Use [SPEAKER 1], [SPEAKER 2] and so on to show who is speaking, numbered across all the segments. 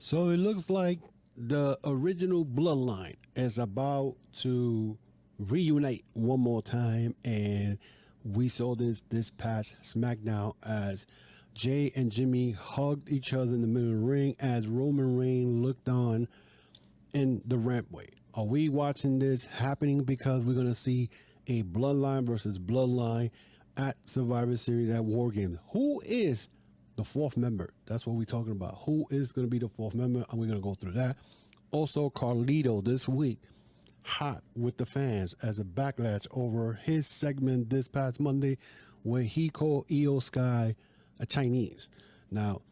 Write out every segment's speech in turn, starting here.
[SPEAKER 1] So it looks like the original Bloodline is about to reunite one more time, and we saw this past SmackDown as Jey and Jimmy hugged each other in the middle of the ring as Roman Reigns looked on in the rampway. Are we watching this happening because we're going to see a Bloodline versus Bloodline at Survivor Series at WarGames? Who is the fourth member? That's what we're talking about. Who is going to be the fourth member? And we're going to go through that. Also, Carlito this week, hot with the fans as a backlash over his segment this past Monday where he called Io Sky a Chinese. Now,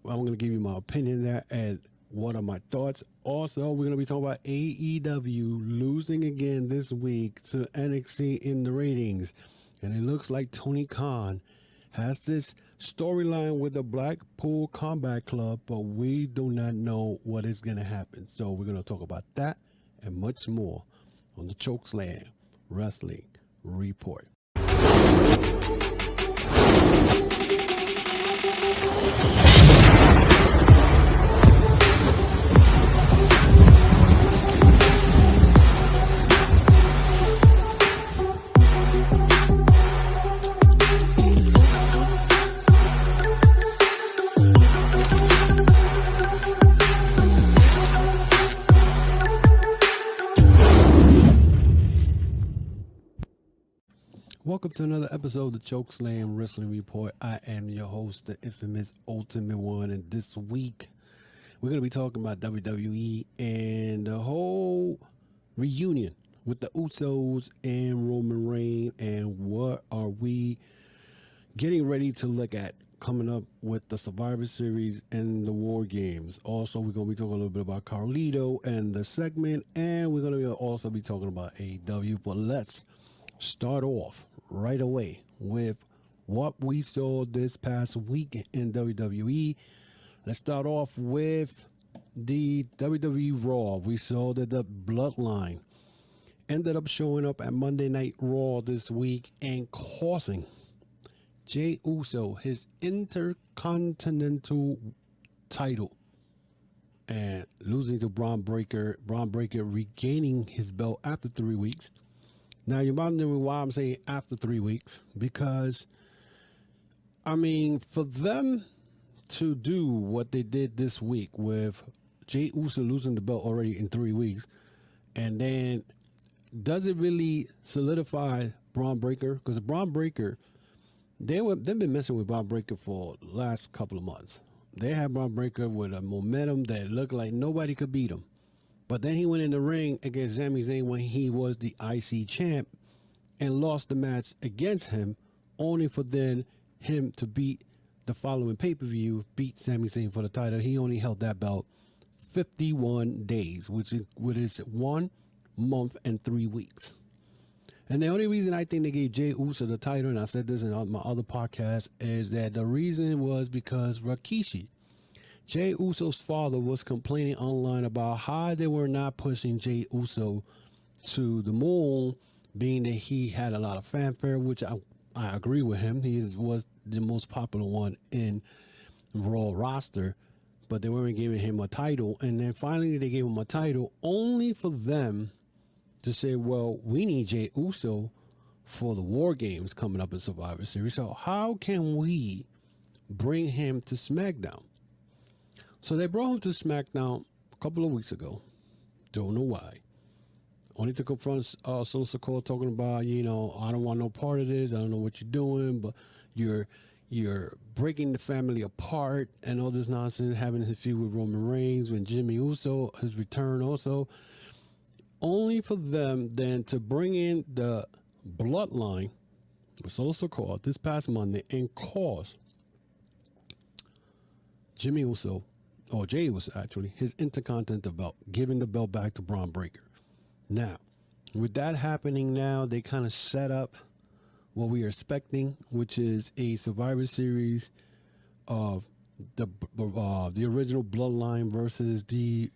[SPEAKER 1] I'm going to give you my opinion on that and what are my thoughts. Also, we're going to be talking about AEW losing again this week to NXT in the ratings. And it looks like Tony Khan has this storyline with the Blackpool Combat Club, but we do not know what is going to happen. So we're going to talk about that and much more on the Chokeslam Wrestling Report. Welcome to another episode of the Chokeslam Wrestling Report. I am your host, the infamous Ultimate One, and this week we're going to be talking about WWE and the whole reunion with the Usos and Roman Reigns, and what are we getting ready to look at coming up with the Survivor Series and the War Games. Also, we're going to be talking a little bit about Carlito and the segment, and we're going to also be talking about AEW, but let's start off right away with what we saw this past week in WWE. Let's start off with the WWE Raw. We saw that the Bloodline ended up showing up at Monday Night Raw this week and causing Jey Uso his Intercontinental title and losing to Braun Breaker. Braun Breaker regaining his belt after 3 weeks. Now, you're wondering why I'm saying after 3 weeks, because, I mean, for them to do what they did this week with Jey Uso losing the belt already in 3 weeks, and then does it really solidify Braun Breaker? Because Braun Breaker, they've been messing with Braun Breaker for the last couple of months. They had Braun Breaker with a momentum that looked like nobody could beat him. But then he went in the ring against Sami Zayn when he was the IC champ and lost the match against him, only for then him to beat the following pay-per-view, beat Sami Zayn for the title. He only held that belt 51 days, which is 1 month and 3 weeks. And the only reason I think they gave Jey Uso the title, and I said this in my other podcast, is that the reason was because Rikishi, Jey Uso's father, was complaining online about how they were not pushing Jey Uso to the moon, being that he had a lot of fanfare, which I agree with him. He was the most popular one in Raw roster, but they weren't giving him a title. And then finally they gave him a title only for them to say, well, we need Jey Uso for the War Games coming up in Survivor Series. So how can we bring him to SmackDown? So they brought him to SmackDown a couple of weeks ago. Don't know why. Only to confront Soul Sakura talking about, I don't want no part of this. I don't know what you're doing, but you're breaking the family apart and all this nonsense, having his feud with Roman Reigns, when Jimmy Uso, his return also. Only for them then to bring in the Bloodline with Soul Sakura this past Monday and cause Jey Uso actually, his Intercontinental belt, giving the belt back to Braun Breaker. Now, with that happening now, they kind of set up what we are expecting, which is a Survivor Series of the original Bloodline versus the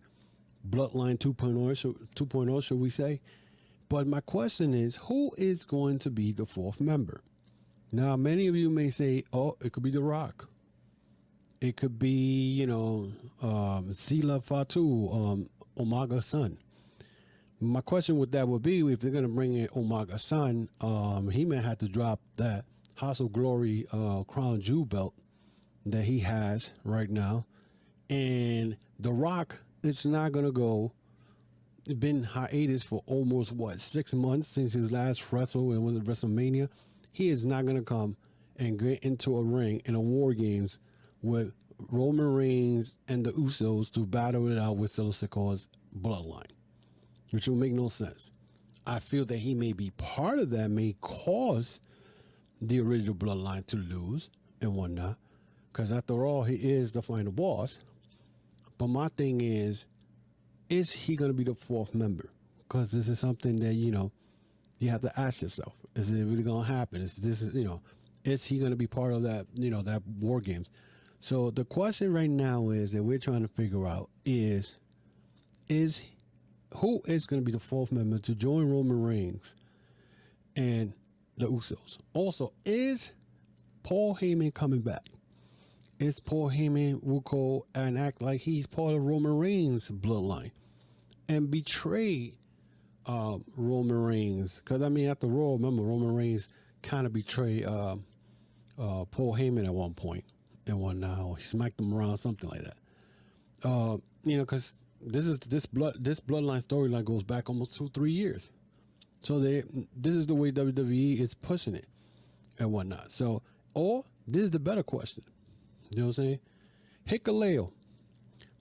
[SPEAKER 1] Bloodline 2.0, should we say. But my question is, who is going to be the fourth member? Now, many of you may say, oh, it could be The Rock. It could be, Sila Fatu, Omaga's son. My question with that would be, if they're gonna bring in Omaga's son, he may have to drop that House of Glory Crown Jewel belt that he has right now. And The Rock, it's not gonna go. It's been hiatus for almost 6 months since his last wrestle, and was it WrestleMania. He is not gonna come and get into a ring in a War Games with Roman Reigns and the Usos to battle it out with Solo Sikoa's Bloodline, which will make no sense. I feel that he may be part of that, may cause the original Bloodline to lose and whatnot, because after all, he is the final boss. But my thing is he going to be the fourth member? Because this is something that, you have to ask yourself. Is it really going to happen? Is he going to be part of that, that War Games? So the question right now is that we're trying to figure out is who is going to be the fourth member to join Roman Reigns and the Usos? Also, is Paul Heyman coming back? Is Paul Heyman will go and act like he's part of Roman Reigns' bloodline and betray Roman Reigns? Because, after Raw, remember, Roman Reigns kind of betrayed Paul Heyman at one point and whatnot. He smacked him around, something like that. Because this bloodline storyline goes back almost 2-3 years. So this is the way WWE is pushing it and whatnot. So, or this is the better question. You know what I'm saying? Hikuleo,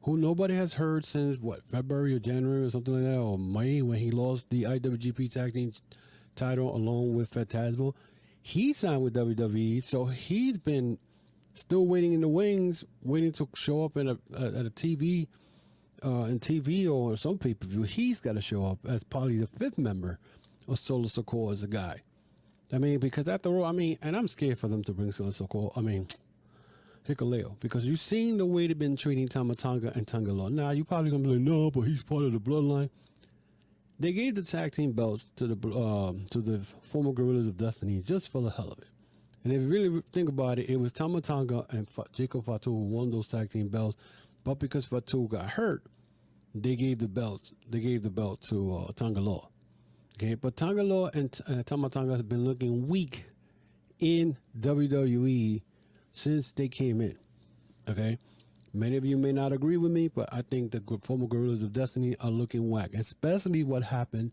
[SPEAKER 1] who nobody has heard since February or January or something like that, or May, when he lost the IWGP Tag Team title along with Phantasmo. He signed with WWE, so he's been still waiting in the wings, waiting to show up at a TV, in TV or some pay-per-view. He's got to show up as probably the fifth member of Solo Sikoa as a guy. Because after all, and I'm scared for them to bring Solo Sikoa. Hikuleo, because you've seen the way they've been treating Tama Tonga and Tonga Law. Now, you're probably going to be like, no, but he's part of the bloodline. They gave the tag team belts to the former Gorillas of Destiny just for the hell of it. And if you really think about it, it was Tama Tonga and Jacob Fatu who won those tag team belts. But because Fatu got hurt, they gave the belt to Tonga Law. Okay, but Tonga Law and Tama Tonga has been looking weak in WWE since they came in. Okay, many of you may not agree with me, but I think the former Gorillas of Destiny are looking whack, especially what happened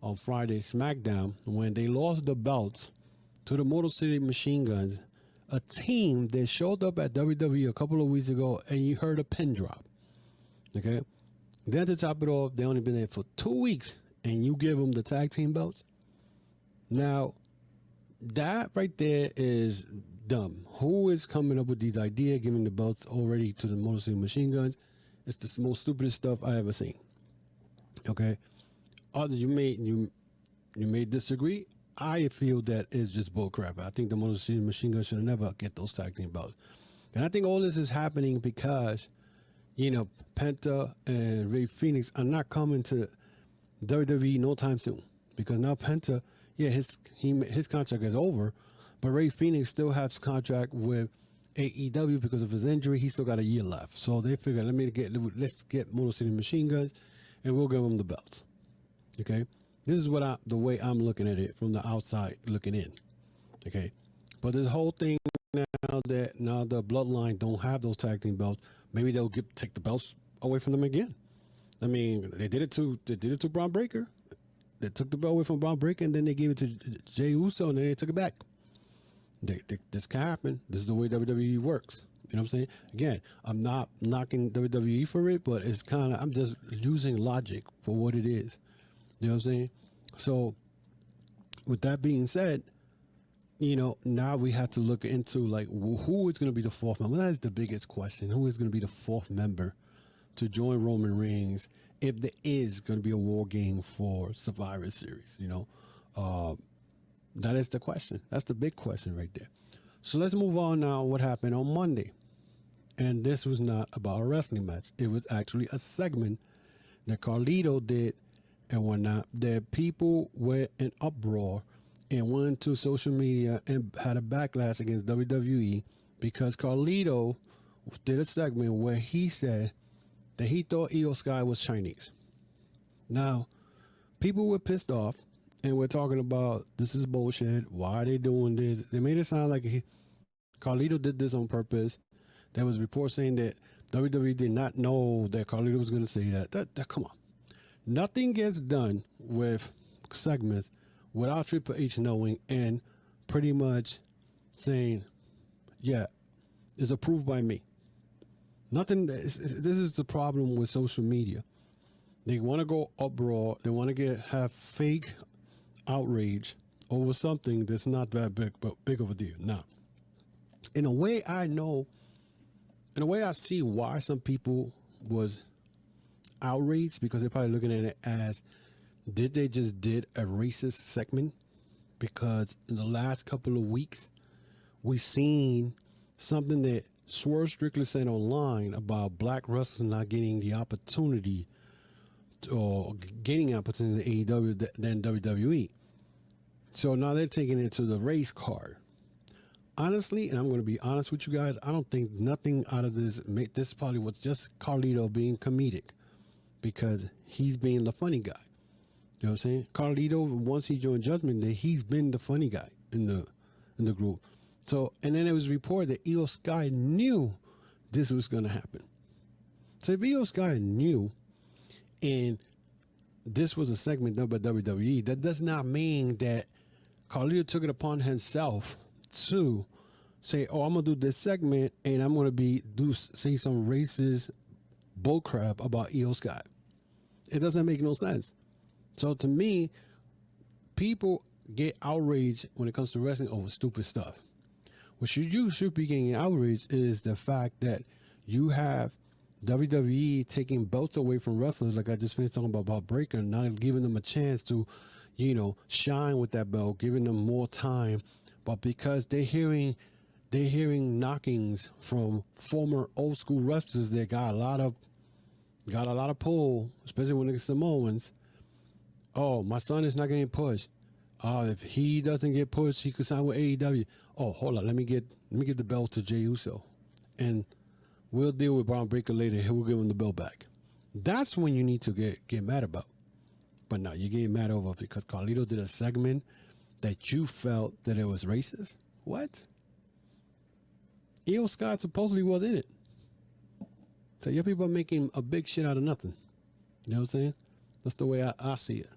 [SPEAKER 1] on Friday SmackDown when they lost the belts to the Motor City Machine Guns, a team that showed up at WWE a couple of weeks ago, and you heard a pin drop. Okay, then to top it off, they only been there for 2 weeks, and you give them the tag team belts. Now, that right there is dumb. Who is coming up with these ideas, giving the belts already to the Motor City Machine Guns? It's the most stupidest stuff I ever seen. Okay, you may disagree. I feel that is just bullcrap. I think the Motor City Machine Guns should never get those tag team belts, and I think all this is happening because Penta and Ray Phoenix are not coming to WWE no time soon, because now Penta, his contract is over. But Ray Phoenix still has contract with AEW because of his injury. He still got a year left. So they figured, let's get Motor City Machine Guns, and we'll give them the belts. Okay, this is the way I'm looking at it from the outside looking in. Okay, but this whole thing now that the Bloodline don't have those tag team belts, maybe they'll take the belts away from them again. They did it to Braun Breaker. They took the belt away from Braun Breaker, and then they gave it to Jey Uso, and then they took it back. This can happen. This is the way WWE works. You know what I'm saying? Again, I'm not knocking WWE for it, but it's I'm just using logic for what it is. You know what I'm saying? So, with that being said, now we have to look into who is going to be the fourth member. That is the biggest question. Who is going to be the fourth member to join Roman Reigns if there is going to be a war game for Survivor Series? That is the question. That's the big question right there. So let's move on now. What happened on Monday? And this was not about a wrestling match. It was actually a segment that Carlito did and whatnot, that people were in uproar and went to social media and had a backlash against WWE because Carlito did a segment where he said that he thought Io Sky was Chinese. Now, people were pissed off and we're talking about this is bullshit. Why are they doing this? They made it sound like Carlito did this on purpose. There was reports saying that WWE did not know that Carlito was going to say that. That come on. Nothing gets done with segments without Triple H knowing and pretty much saying, yeah, it's approved by me. Nothing. This is the problem with social media. They want to go abroad. They want to have fake outrage over something that's not that big of a deal. Now, in a way, I see why some people was outraged, because they're probably looking at it as, did they just did a racist segment? Because in the last couple of weeks, we've seen something that Swerve Strickland said online about black wrestlers not getting the opportunity or gaining opportunity in AEW than WWE. So now they're taking it to the race card. Honestly, and I'm going to be honest with you guys, I don't think nothing out of this probably was just Carlito being comedic, because he's being the funny guy. You know what I'm saying? Carlito, once he joined Judgment Day, he's been the funny guy in the group. So, and then it was reported that Io Sky knew this was going to happen. So if Io Sky knew and this was a segment done by WWE, that does not mean that Carlito took it upon himself to say, oh, I'm going to do this segment and I'm going to say some racist bullcrap about Io Sky. It doesn't make no sense. So to me, people get outraged when it comes to wrestling over stupid stuff. What you should be getting outraged is the fact that you have WWE taking belts away from wrestlers, like I just finished talking about Breaker, not giving them a chance to, shine with that belt, giving them more time. But because they're hearing knockings from former old school wrestlers that got a lot of pull, especially when it's Samoans. Oh, my son is not getting pushed. If he doesn't get pushed, he could sign with AEW. Oh, hold on, let me get the belt to Jey Uso, and we'll deal with Braun Breaker later. He'll give him the belt back. That's when you need to get mad about. But no, you're getting mad over because Carlito did a segment that you felt that it was racist. What? Io Sky supposedly was in it. So your people are making a big shit out of nothing. You know what I'm saying? That's the way I see it.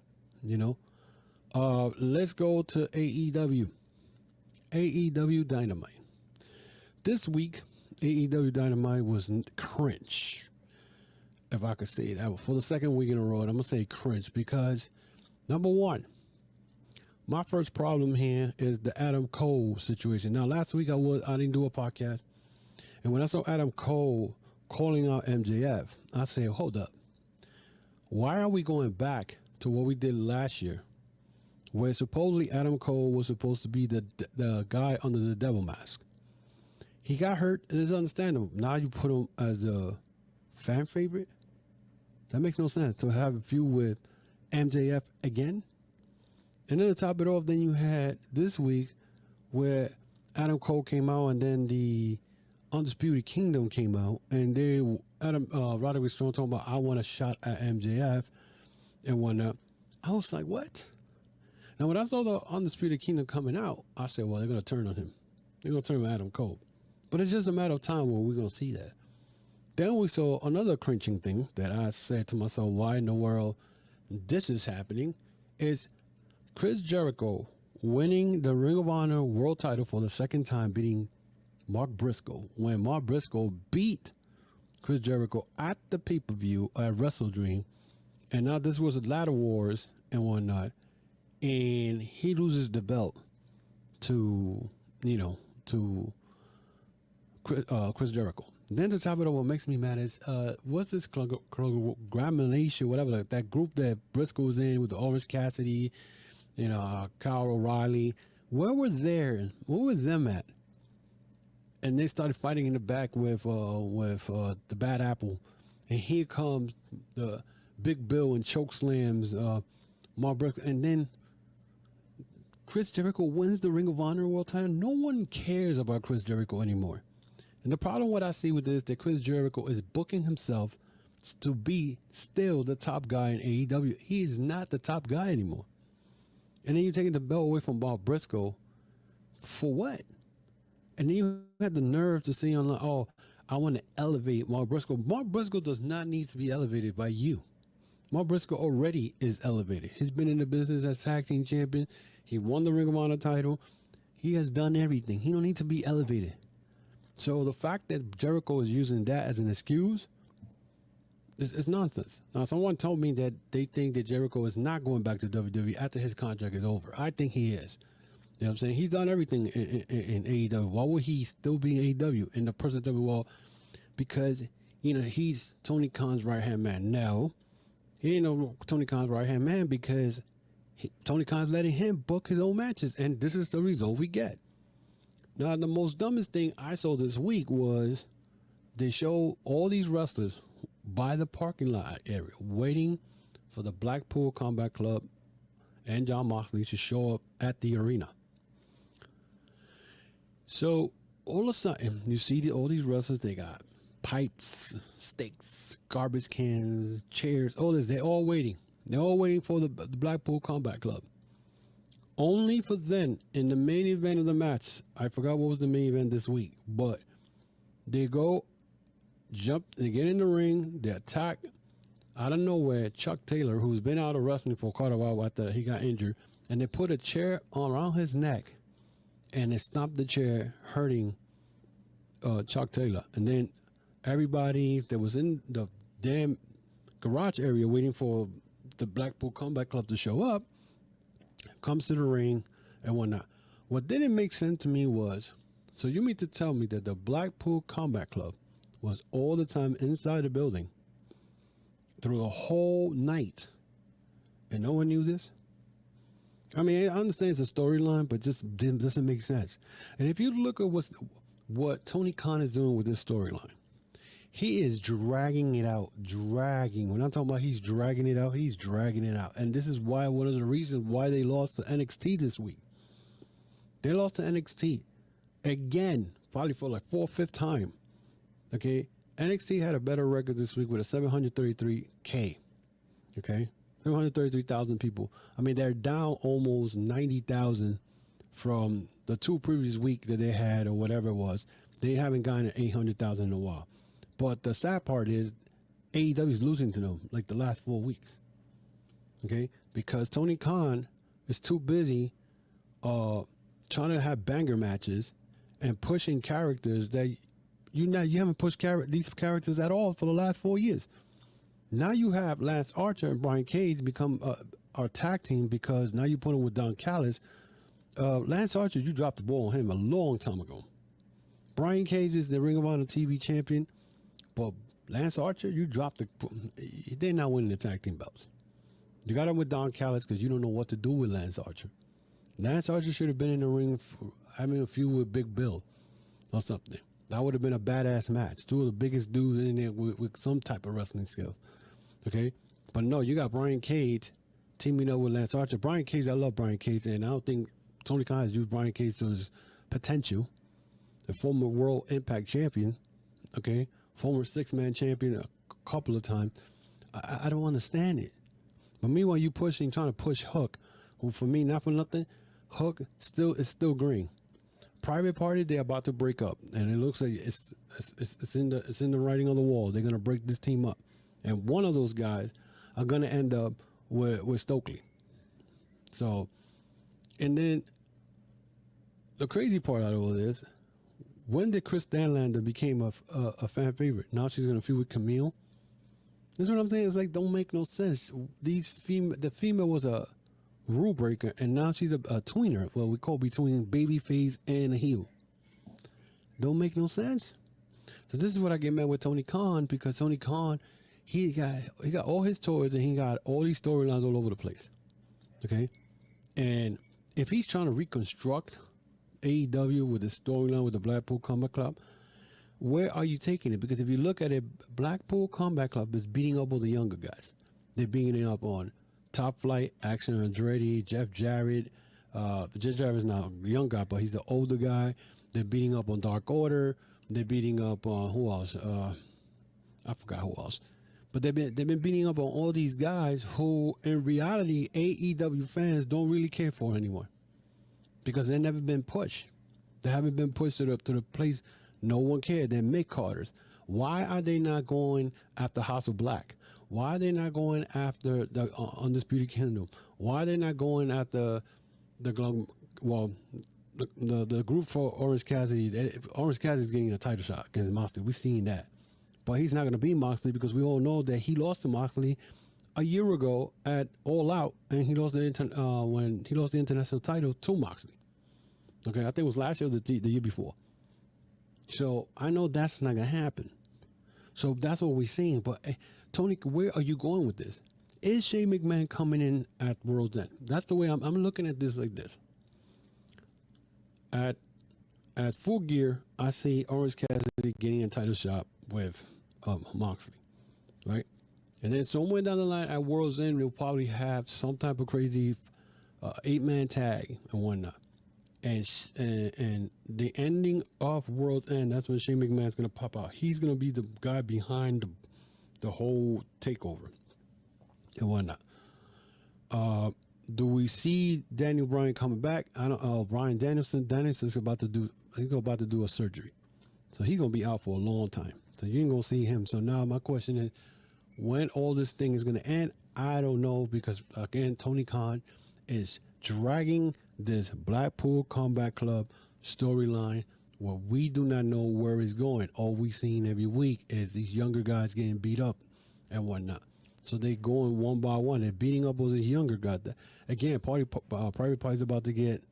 [SPEAKER 1] Let's go to AEW. AEW Dynamite. This week, AEW Dynamite was cringe. If I could say that. For the second week in a row, I'm going to say cringe because, number one, my first problem here is the Adam Cole situation. Now, last week I didn't do a podcast. And when I saw Adam Cole calling out MJF, I said, hold up. Why are we going back to what we did last year, where supposedly Adam Cole was supposed to be the guy under the devil mask? He got hurt, and it's understandable. Now you put him as a fan favorite? That makes no sense. To have a feud with MJF again? And then to top it off, then you had this week where Adam Cole came out, and then the Undisputed Kingdom came out, and Roderick Strong talking about, I want a shot at MJF and whatnot. I was like, what? Now, when I saw the Undisputed Kingdom coming out, I said, well, they're going to turn on him. They're going to turn on Adam Cole. But it's just a matter of time when we're going to see that. Then we saw another cringing thing that I said to myself, why in the world this is happening, is Chris Jericho winning the Ring of Honor World title for the second time, beating Mark Briscoe, when Mark Briscoe beat Chris Jericho at the pay-per-view at Wrestle Dream. And now this was Ladder Wars and whatnot. And he loses the belt to Chris Jericho. Then to top it up, what makes me mad is, what's this Gramination, whatever, that group that Briscoe was in with the Orange Cassidy, Kyle O'Reilly. Where were them at? And they started fighting in the back with the Bad Apple. And here comes the Big Bill and Chokeslams, Mark Briscoe. And then Chris Jericho wins the Ring of Honor World title. No one cares about Chris Jericho anymore. And the problem what I see with this that Chris Jericho is booking himself to be still the top guy in AEW. He is not the top guy anymore. And then you're taking the belt away from Bob Briscoe for what? And then you had the nerve to say, oh, I want to elevate Mark Briscoe. Mark Briscoe does not need to be elevated by you. Mark Briscoe already is elevated. He's been in the business as tag team champion. He won the Ring of Honor title. He has done everything. He don't need to be elevated. So the fact that Jericho is using that as an excuse is nonsense. Now, someone told me that they think that Jericho is not going back to WWE after his contract is over. I think he is. You know what I'm saying? He's done everything in AEW. Why would he still be in AEW? And the person told me, well, because, he's Tony Khan's right-hand man. No, he ain't no Tony Khan's right-hand man because Tony Khan's letting him book his own matches. And this is the result we get. Now, the most dumbest thing I saw this week was they showed all these wrestlers by the parking lot area waiting for the Blackpool Combat Club and Jon Moxley to show up at the arena. So all of a sudden, you see all these wrestlers, they got pipes, stakes, garbage cans, chairs, all this. They're all waiting. They're all waiting for the Blackpool Combat Club. Only for then, in the main event of the match, I forgot what was the main event this week, but they go, jump, they get in the ring, they attack out of nowhere Chuck Taylor, who's been out of wrestling for quite a while after he got injured, and they put a chair around his neck and they stomped the chair, hurting Chuck Taylor. And then everybody that was in the damn garage area waiting for the Blackpool Combat Club to show up comes to the ring and whatnot. What didn't make sense to me was, so you mean to tell me that the Blackpool Combat Club was all the time inside the building through the whole night and no one knew this? I mean, I understand it's a storyline, but just doesn't make sense. And if you look at what Tony Khan is doing with this storyline, he is dragging it out, When I'm talking about he's dragging it out, he's dragging it out. And this is why one of the reasons why they lost to NXT this week. They lost to NXT again, probably for like 4th or 5th time. Okay, NXT had a better record this week with a 733K. Okay, 733,000 people. I mean, they're down almost 90,000 from the 2 previous week that they had or whatever it was. They haven't gotten 800,000 in a while. But the sad part is AEW is losing to them like the last 4 weeks. Okay, because Tony Khan is too busy trying to have banger matches and pushing characters that you haven't pushed these characters at all for the last 4 years. Now you have Lance Archer and Brian Cage become our tag team because now you put him with Don Callis. Lance Archer, you dropped the ball on him a long time ago. Brian Cage is the Ring of Honor TV champion, but Lance Archer, you dropped they're not winning the tag team belts. You got him with Don Callis because you don't know what to do with Lance Archer. Lance Archer should have been in the ring for having a feud with Big Bill or something. That would have been a badass match. 2 of the biggest dudes in there with some type of wrestling skills. Okay? But no, you got Brian Cage teaming up with Lance Archer. Brian Cage, I love Brian Cage, and I don't think Tony Khan has used Brian Cage to his potential. The former World Impact champion, okay? Former 6-man champion a couple of times. I don't understand it. But meanwhile, you trying to push Hook. Well, for me, not for nothing, Hook is still green. Private Party, they're about to break up, and it looks like it's in the writing on the wall. They're gonna break this team up, and one of those guys are gonna end up with Stokely. So, and then the crazy part out of all this, when did Chris Stanlander became a fan favorite? Now she's gonna feud with Camille. That's what I'm saying. It's like don't make no sense. The female was a rule breaker, and now she's a tweener. Well, we call between babyface and a heel. Don't make no sense. So this is what I get mad with Tony Khan, because Tony Khan, he got all his toys and he got all these storylines all over the place. Okay, and if he's trying to reconstruct AEW with the storyline with the Blackpool Combat Club, where are you taking it? Because if you look at it, Blackpool Combat Club is beating up all the younger guys. They're beating up on Top Flight, Action Andretti, Jeff Jarrett. Jeff Jarrett's not a young guy, but he's an older guy. They're beating up on Dark Order. They're beating up who else? I forgot who else. But they've been beating up on all these guys who, in reality, AEW fans don't really care for anymore because they've never been pushed. They haven't been pushed to the place no one cared. They're mid-carders. Why are they not going after House of Black? Why are they not going after the Undisputed Kingdom? Why are they not going after the group for Orange Cassidy? Orange Cassidy is getting a title shot against Moxley. We've seen that. But he's not going to be Moxley because we all know that he lost to Moxley a year ago at All Out, and he lost when he lost the international title to Moxley. Okay, I think it was last year or the year before. So I know that's not going to happen. So that's what we're seeing. But Tony, where are you going with this? Is Shane McMahon coming in at World's End? That's the way I'm looking at this like this. At Full Gear, I see Orange Cassidy getting a title shot with Moxley, right? And then somewhere down the line at World's End, we'll probably have some type of crazy 8-man tag and whatnot. And the ending of World's End, that's when Shane McMahon's going to pop out. He's going to be the guy behind the whole takeover and whatnot. Do we see Daniel Bryan coming back? I don't know. Bryan Danielson. Danielson's about to do a surgery. So he's going to be out for a long time. So you ain't going to see him. So now my question is, when all this thing is going to end, I don't know, because again, Tony Khan is dragging this Blackpool Combat Club storyline where we do not know where it's going. All we seen every week is these younger guys getting beat up and whatnot. So they going one by one. They're beating up those younger guys. Again, Private Party's about to get,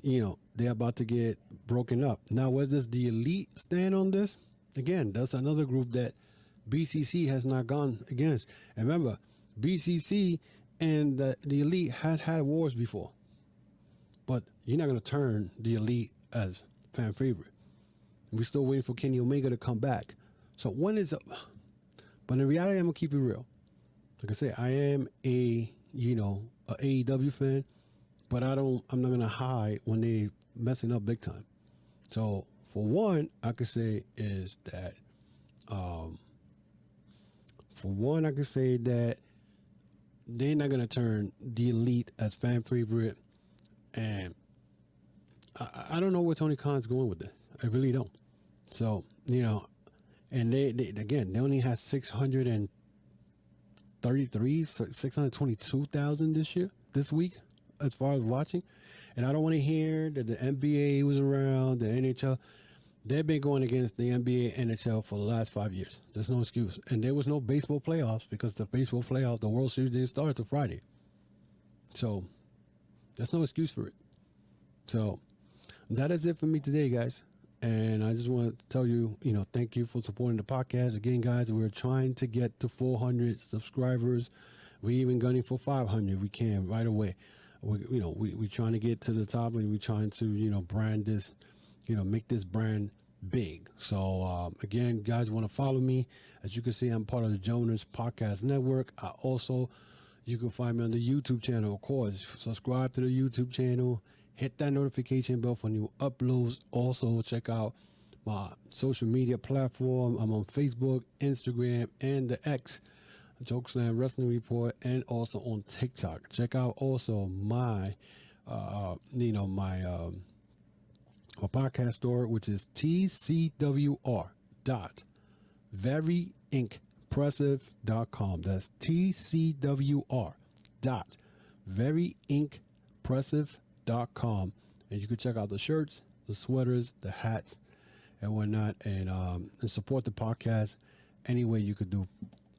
[SPEAKER 1] they're about to get broken up. Now, where does the Elite stand on this? Again, that's another group that BCC has not gone against. And remember, BCC and the Elite had wars before. But you're not going to turn the Elite as fan favorite. We're still waiting for Kenny Omega to come back. So when is up? But in reality, I'm going to keep it real. Like I said, I am a AEW fan, but I'm not going to hide when they messing up big time. So for one, I could say is that, they're not going to turn the Elite as fan favorite. And I don't know where Tony Khan's going with this. I really don't. So, and they only had 622,000 this week, as far as watching. And I don't want to hear that the NBA was around, the NHL. They've been going against the NBA, NHL for the last 5 years. There's no excuse. And there was no baseball playoffs because the baseball playoffs, the World Series didn't start until Friday. So there's no excuse for it. So that is it for me today, guys. And I just want to tell you, thank you for supporting the podcast. Again, guys, we're trying to get to 400 subscribers. We're even gunning for 500. We can right away. We're trying to get to the top, and we're trying to, brand this, make this brand big. So, again, guys, want to follow me. As you can see, I'm part of the Jonas Podcast Network. You can find me on the YouTube channel, of course. Subscribe to the YouTube channel. Hit that notification bell for new uploads. Also, check out my social media platform. I'm on Facebook, Instagram, and the X, Chokeslam Wrestling Report, and also on TikTok. Check out also my, my podcast store, which is tcwr.veryimpressive.com. That's tcwr.veryimpressive.com. And you can check out the shirts, the sweaters, the hats, and whatnot, and support the podcast any way you could do,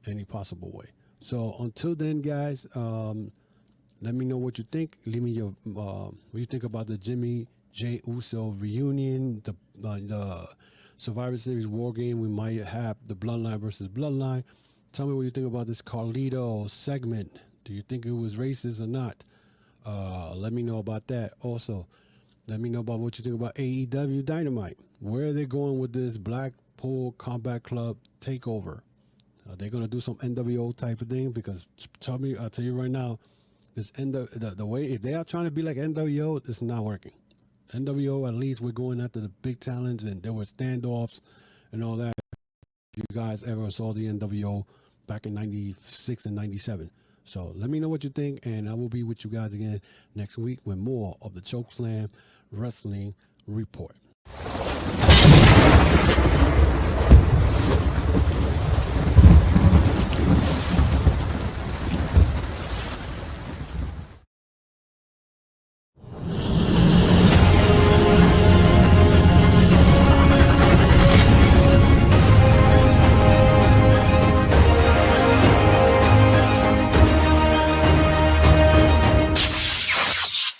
[SPEAKER 1] any possible way. So until then, guys, let me know what you think. Leave me your what you think about the Jimmy Jey Uso reunion, the Survivor Series War Game. We might have the Bloodline versus Bloodline. Tell me what you think about this Carlito segment. Do you think it was racist or not? Let me know about that. Also, let me know about what you think about AEW Dynamite. Where are they going with this Blackpool Combat Club takeover? Are they going to do some NWO type of thing? Because I'll tell you right now, this the way, if they are trying to be like NWO, it's not working. NWO, at least we're going after the big talents, and there were standoffs and all that. If you guys ever saw the NWO back in 96 and 97. So let me know what you think, and I will be with you guys again next week with more of the Chokeslam Wrestling Report.